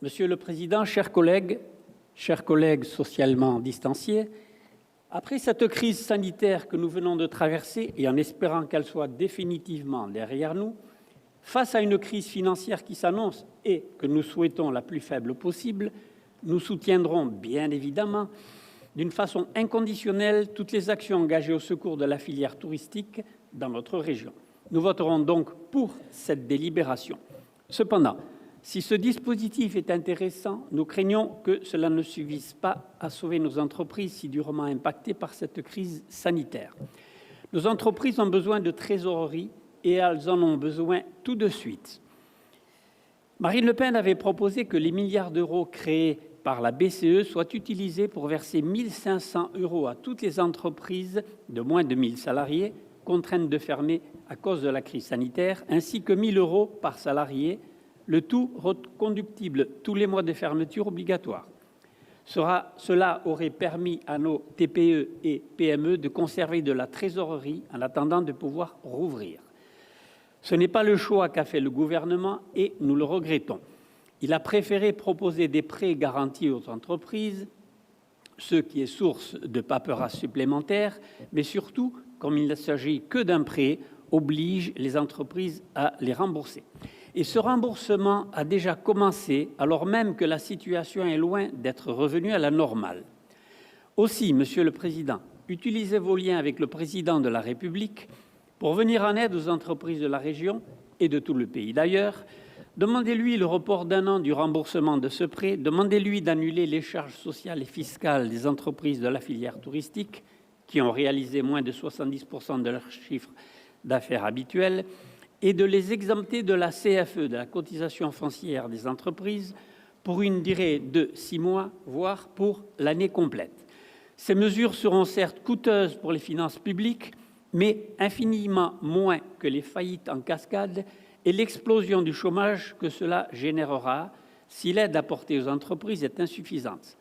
Monsieur le Président, chers collègues socialement distanciés, après cette crise sanitaire que nous venons de traverser et en espérant qu'elle soit définitivement derrière nous, face à une crise financière qui s'annonce et que nous souhaitons la plus faible possible, nous soutiendrons bien évidemment d'une façon inconditionnelle toutes les actions engagées au secours de la filière touristique dans notre région. Nous voterons donc pour cette délibération. Cependant, si ce dispositif est intéressant, nous craignons que cela ne suffise pas à sauver nos entreprises si durement impactées par cette crise sanitaire. Nos entreprises ont besoin de trésorerie et elles en ont besoin tout de suite. Marine Le Pen avait proposé que les milliards d'euros créés par la BCE soient utilisés pour verser 1 500 € à toutes les entreprises de moins de 1 000 salariés contraintes de fermer à cause de la crise sanitaire, ainsi que 1 000 € par salarié, le tout reconductible tous les mois de fermeture obligatoire. Cela aurait permis à nos TPE et PME de conserver de la trésorerie en attendant de pouvoir rouvrir. Ce n'est pas le choix qu'a fait le gouvernement et nous le regrettons. Il a préféré proposer des prêts garantis aux entreprises, ce qui est source de paperasse supplémentaire, mais surtout, comme il ne s'agit que d'un prêt, oblige les entreprises à les rembourser. Et ce remboursement a déjà commencé alors même que la situation est loin d'être revenue à la normale. Aussi, Monsieur le Président, utilisez vos liens avec le Président de la République pour venir en aide aux entreprises de la région et de tout le pays d'ailleurs. Demandez-lui le report d'1 an du remboursement de ce prêt, demandez-lui d'annuler les charges sociales et fiscales des entreprises de la filière touristique qui ont réalisé moins de 70% de leur chiffre d'affaires habituel et de les exempter de la CFE, de la cotisation foncière des entreprises, pour une durée de 6 mois, voire pour l'année complète. Ces mesures seront certes coûteuses pour les finances publiques, mais infiniment moins que les faillites en cascade et l'explosion du chômage que cela générera si l'aide apportée aux entreprises est insuffisante.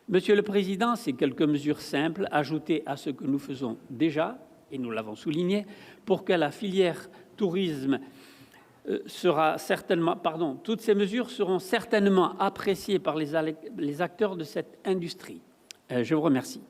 Monsieur le Président, ces quelques mesures simples ajoutées à ce que nous faisons déjà, et nous l'avons souligné, pour que la filière tourisme toutes ces mesures seront certainement appréciées par les acteurs de cette industrie. Je vous remercie.